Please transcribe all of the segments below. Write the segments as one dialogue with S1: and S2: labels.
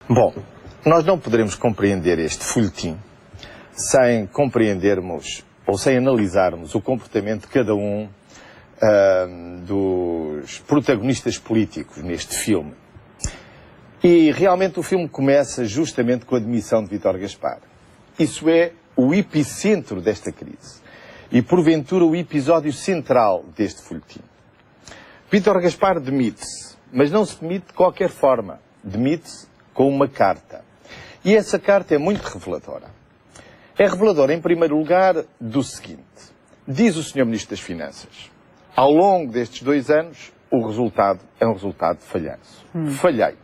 S1: Bom, nós não poderemos compreender este folhetim sem compreendermos ou sem analisarmos o comportamento de cada um dos protagonistas políticos neste filme. E realmente o filme começa justamente com a demissão de Vítor Gaspar. Isso é o epicentro desta crise. E porventura o episódio central deste folhetim. Vítor Gaspar demite-se, mas não se demite de qualquer forma. Demite-se com uma carta. E essa carta é muito reveladora. É reveladora, em primeiro lugar, do seguinte. Diz o Sr. Ministro das Finanças: ao longo destes 2 anos, o resultado é um resultado de falhanço. Falhei.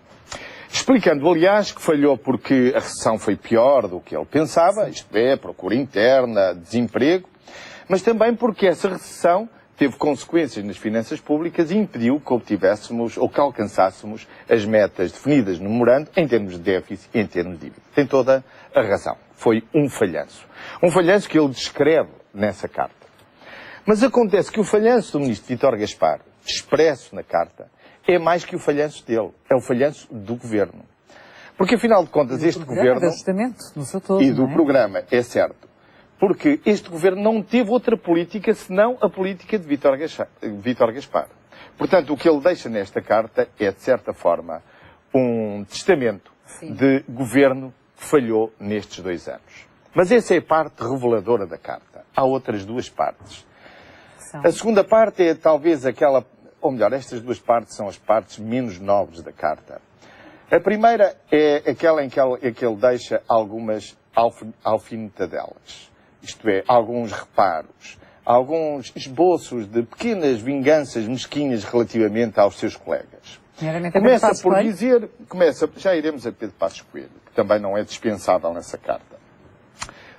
S1: Explicando, aliás, que falhou porque a recessão foi pior do que ele pensava, isto é, procura interna, desemprego, mas também porque essa recessão teve consequências nas finanças públicas e impediu que obtivéssemos ou que alcançássemos as metas definidas no memorando em termos de déficit e em termos de dívida. Tem toda a razão. Foi um falhanço. Um falhanço que ele descreve nessa carta. Mas acontece que o falhanço do ministro Vítor Gaspar, expresso na carta, é mais que o falhanço dele. É o falhanço do governo. Porque, afinal de contas, este governo...
S2: no seu todo,
S1: e do programa, é certo. Porque este governo não teve outra política senão a política de Vítor Gaspar. Portanto, o que ele deixa nesta carta é, de certa forma, um testamento de governo que falhou nestes 2 anos. Mas essa é a parte reveladora da carta. Há outras 2 partes. A segunda parte é talvez aquela... Ou melhor, estas 2 partes são as partes menos nobres da carta. A primeira é aquela em que ele deixa algumas alfinetadelas. Isto é, alguns reparos, alguns esboços de pequenas vinganças mesquinhas relativamente aos seus colegas. Começa por dizer, já iremos a Pedro Passos Coelho, que também não é dispensável nessa carta.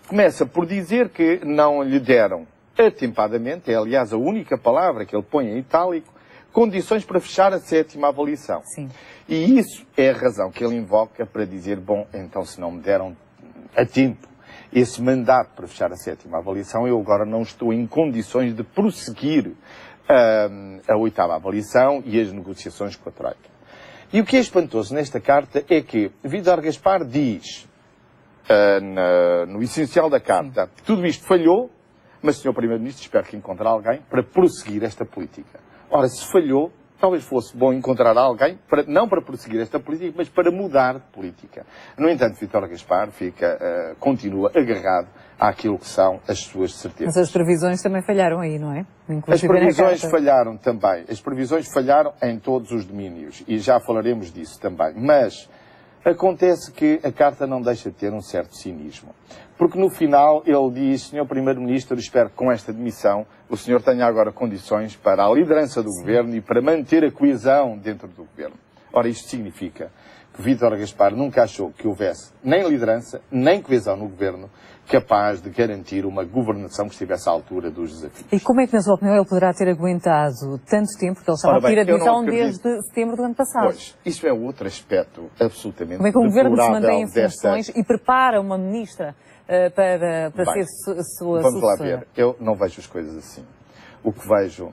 S1: Começa por dizer que não lhe deram atempadamente, é aliás a única palavra que ele põe em itálico, condições para fechar a 7ª avaliação.
S2: Sim.
S1: E isso é a razão que ele invoca para dizer, bom, então se não me deram a tempo esse mandato para fechar a 7ª avaliação, eu agora não estou em condições de prosseguir a 8ª avaliação e as negociações com a Troika. E o que é espantoso nesta carta é que Vítor Gaspar diz, no essencial da carta, que tudo isto falhou, mas, Sr. Primeiro-Ministro, espero que encontre alguém para prosseguir esta política. Ora, se falhou, talvez fosse bom encontrar alguém, não para prosseguir esta política, mas para mudar de política. No entanto, Vítor Gaspar continua agarrado àquilo que são as suas certezas.
S2: Mas as previsões também falharam aí, não é?
S1: As previsões falharam também. As previsões falharam em todos os domínios. E já falaremos disso também. Mas acontece que a carta não deixa de ter um certo cinismo. Porque no final ele diz, Sr. Primeiro-Ministro, espero que com esta demissão o senhor tenha agora condições para a liderança do governo e para manter a coesão dentro do governo. Ora, isto significa que Vítor Gaspar nunca achou que houvesse nem liderança, nem coesão no governo capaz de garantir uma governação que estivesse à altura dos desafios.
S2: E como é que, na sua opinião, ele poderá ter aguentado tanto tempo, porque ele estava a pedir a demissão desde setembro do ano passado?
S1: Pois, isso é outro aspecto absolutamente
S2: como é que o governo se mantém em
S1: desta...
S2: funções e prepara uma ministra para ser sua sucessora?
S1: Vamos lá ver. Eu não vejo as coisas assim. O que vejo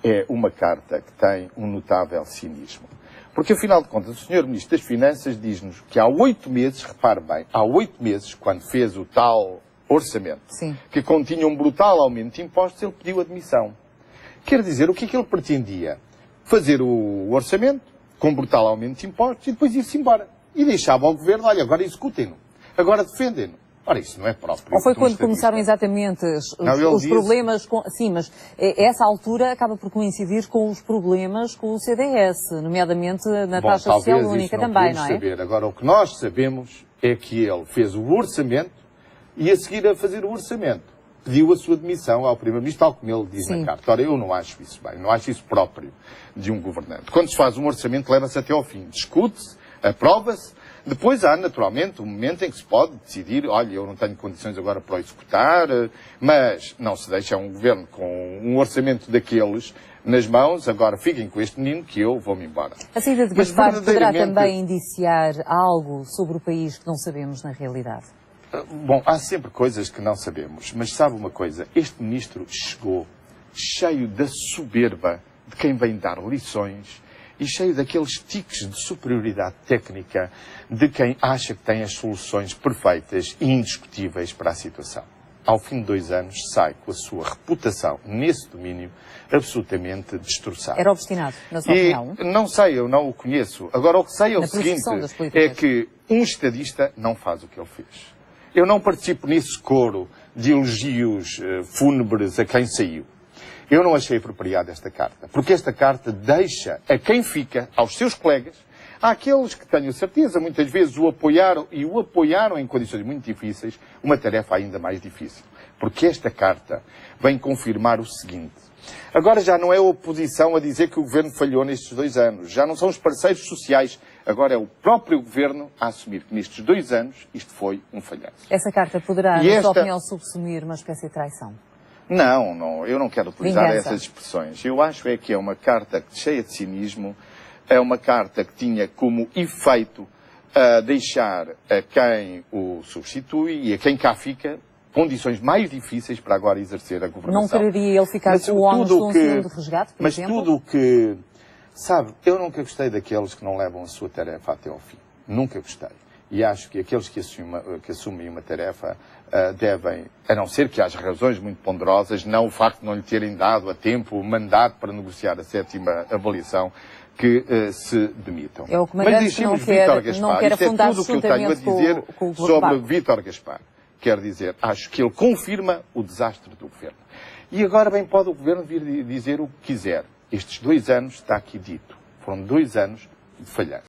S1: é uma carta que tem um notável cinismo. Porque, afinal de contas, o Sr. Ministro das Finanças diz-nos que há 8 meses, repare bem, há 8 meses, quando fez o tal orçamento, que continha um brutal aumento de impostos, ele pediu admissão. Quer dizer, o que é que ele pretendia? Fazer o orçamento, com brutal aumento de impostos, e depois ir-se embora. E deixava ao governo, olha, agora executem-no, agora defendem-no. Ora, isso não é próprio.
S2: Ou foi quando começaram exatamente os problemas com... Sim, mas essa altura acaba por coincidir com os problemas com o CDS, nomeadamente na taxa social única também, não é?
S1: Saber. Agora, o que nós sabemos é que ele fez o orçamento e, a seguir a fazer o orçamento, pediu a sua demissão ao Primeiro-Ministro, tal como ele diz na carta. Ora, eu não acho isso bem, não acho isso próprio de um governante. Quando se faz um orçamento, leva-se até ao fim. Discute-se, aprova-se. Depois há, naturalmente, um momento em que se pode decidir, olha, eu não tenho condições agora para o executar, mas não se deixa um governo com um orçamento daqueles nas mãos, agora fiquem com este menino que eu vou-me embora.
S2: A saída de Gaspar poderá também indiciar algo sobre o país que não sabemos na realidade?
S1: Bom, há sempre coisas que não sabemos, mas sabe uma coisa, este ministro chegou cheio da soberba de quem vem dar lições e cheio daqueles tiques de superioridade técnica de quem acha que tem as soluções perfeitas e indiscutíveis para a situação. Ao fim de 2 anos, sai com a sua reputação nesse domínio absolutamente destroçada.
S2: Era obstinado, na sua opinião?
S1: Não sei, eu não o conheço. Agora, o que sei é o seguinte, é que um estadista não faz o que ele fez. Eu não participo nesse coro de elogios fúnebres a quem saiu. Eu não achei apropriada esta carta, porque esta carta deixa a quem fica, aos seus colegas, àqueles que tenho certeza, muitas vezes o apoiaram e o apoiaram em condições muito difíceis, uma tarefa ainda mais difícil. Porque esta carta vem confirmar o seguinte. Agora já não é a oposição a dizer que o Governo falhou nestes 2 anos. Já não são os parceiros sociais. Agora é o próprio Governo a assumir que nestes 2 anos isto foi um falhanço.
S2: Essa carta poderá, na sua opinião, subsumir uma espécie de traição?
S1: Não, eu não quero utilizar essas expressões. Eu acho que é uma carta cheia de cinismo, é uma carta que tinha como efeito deixar a quem o substitui e a quem cá fica condições mais difíceis para agora exercer a governação.
S2: Não quereria ele ficar com o ónus de um segundo resgate, por exemplo?
S1: Mas tudo o que... Sabe, eu nunca gostei daqueles que não levam a sua tarefa até ao fim. Nunca gostei. E acho que aqueles que assumem uma tarefa devem, a não ser que haja razões muito ponderosas, não o facto de não lhe terem dado a tempo o mandato para negociar a 7ª avaliação, que se demitam.
S2: É o comandante que não quer afundar
S1: tudo o que eu tenho a dizer sobre Vítor Gaspar. Quer dizer, acho que ele confirma o desastre do Governo. E agora bem pode o Governo vir dizer o que quiser. Estes 2 anos, está aqui dito, foram 2 anos de falhança.